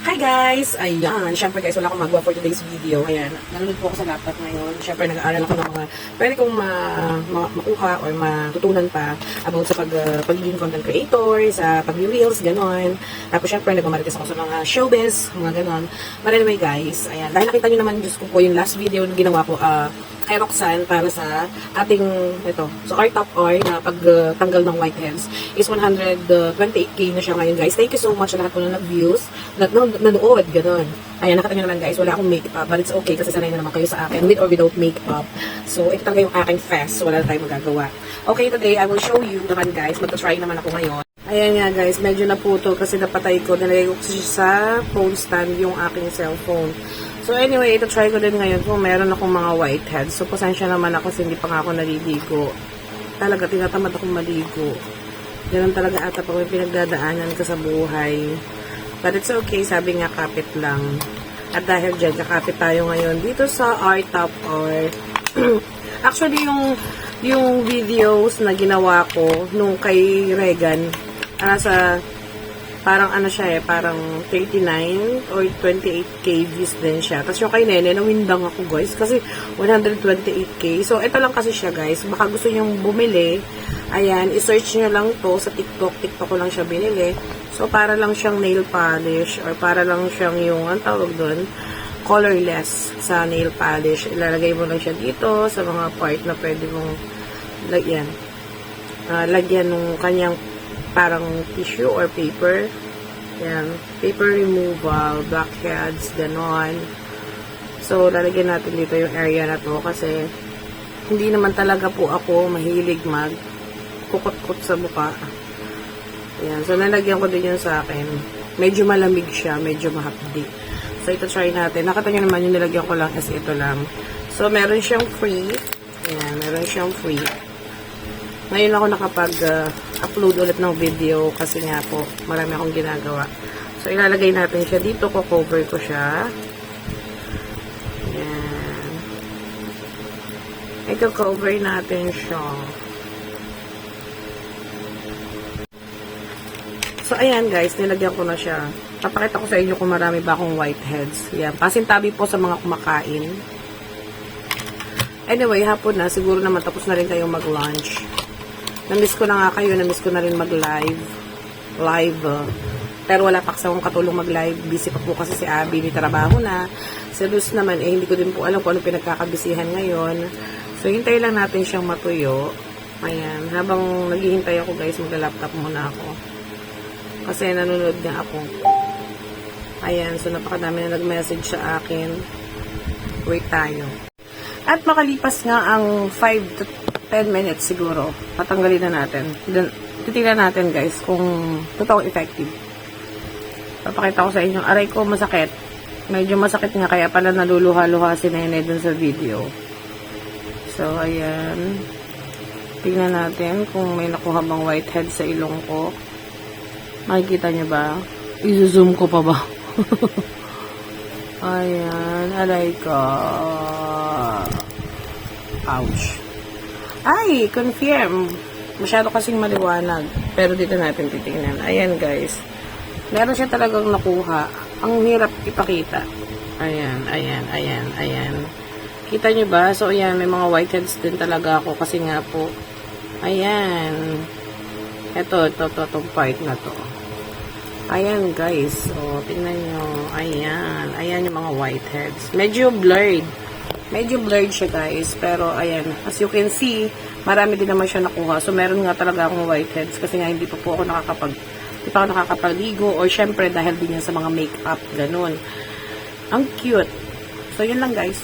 Hi guys! Ayan, syempre guys, wala akong magawa for today's video. Ayan, nanonood po ako sa laptop ngayon. Syempre, nag-aaral ako ng mga pwede kong makuha or matutunan pa about sa pagiging content creator, sa pag-reels, ganon. Tapos syempre, nagmamarites ako sa mga showbiz, mga ganon. But anyway guys, ayan, dahil nakita nyo naman, Diyos ko po, yung last video na ginawa ko, kay Roxanne para sa ating ito. So our top oil na pagtanggal ng whiteheads is 128k na siya ngayon guys. Thank you so much sa lahat po na nag-views, nanood, gano'n. Ayan, nakita nyo naman guys, wala akong makeup, but it's okay kasi sanay na naman kayo sa akin with or without makeup. So ito talaga yung aking fest, so wala na tayong magagawa. Okay, today I will show you naman guys, magta-try naman ako ngayon. Ayan nga guys, medyo naputol kasi napatay ko, nalagay ko kasi sa phone stand yung aking cellphone. So anyway, ito try ko din ngayon kung meron akong mga whiteheads. So pasensya naman ako kasi hindi pa nga ako naliligo. Talaga, tinatamad akong maligo. Ganun talaga ata pag may pinagdadaanan ka sa buhay. But it's okay, sabi nga kapit lang. At dahil dyan, kakapit tayo ngayon dito sa Art Top or actually yung videos na ginawa ko nung kay Regan, parang ano siya parang 39 or 28k views din siya. Tapos yung kay Nene, nawindang ako guys, kasi 128k. So, ito lang kasi siya guys. Baka gusto nyong bumili, ayan, i-search nyo lang to sa TikTok. TikTok ko lang siya binili. So, para lang siyang nail polish or para lang siyang yung, ang tawag doon, colorless sa nail polish. Ilalagay mo lang siya dito sa mga part na pwede mong lagyan. Lagyan ng kanyang parang tissue or paper. Yan. Paper removal, blackheads, ganon. So, lalagyan natin dito yung area na to kasi hindi naman talaga po ako mahilig kukot-kot sa buka. Yan. So, nalagyan ko din yun sa akin. Medyo malamig siya, medyo mahapdi. So, ito try natin. Nakita nyo naman yung nilagyan ko lang is ito lang. So, meron siyang free. Yan. Meron siyang free. Ngayon ako nakapag-upload ulit ng video kasi nga po, marami akong ginagawa. So, ilalagay natin siya dito. Ko-cover ko siya. Ayan. Ito-cover natin siya. So, ayan guys, nilagyan ko na siya. Papakita ko sa inyo kung marami ba akong whiteheads. Ayan. Pasintabi po sa mga kumakain. Anyway, hapon na. Siguro naman tapos na rin kayong mag-lunch. Namiss ko na nga kayo, namiss ko na rin mag-live. Pero wala pa kasi akong katulong mag-live. Busy pa po kasi si Abby, may trabaho na. Si Luz naman, hindi ko din po alam kung ano pinagkakabisihan ngayon. So, hintay lang natin siyang matuyo. Ayan, habang naghihintay ako guys, magla-laptop muna ako. Kasi nanonood nga ako. Ayan, so napakadami na nag-message sa akin. Wait tayo. At makalipas nga ang 5 to 10 minutes siguro, patanggalin na natin. Titignan natin guys kung totoong effective. Papakita ko sa inyo. Aray ko masakit. Medyo masakit nga kaya pala naluluha-luha si Nene dun sa video. So, ayan. Tignan natin kung may nakuha bang whitehead sa ilong ko. Makikita nyo ba? I-zoom ko pa ba? Ayan. Aray ko. Ouch. Ay, confirm. Masyado kasing maliwanag. Pero dito natin titingnan. Ayan, guys. Meron siya talagang nakuha. Ang hirap ipakita. Ayan, ayan, ayan, ayan. Kita nyo ba? So, ayan, may mga whiteheads din talaga ako kasi nga po. Ayan. Itong part na to. Ayan, guys. So, tingnan nyo. Ayan. Ayan yung mga whiteheads. Medyo blurred. Medyo blurred siya guys, pero ayan, as you can see, marami din naman siya nakuha. So, meron nga talaga akong whiteheads kasi nga hindi pa po ako nakakapaligo or syempre dahil din yan sa mga makeup, ganun. Ang cute. So, yun lang guys.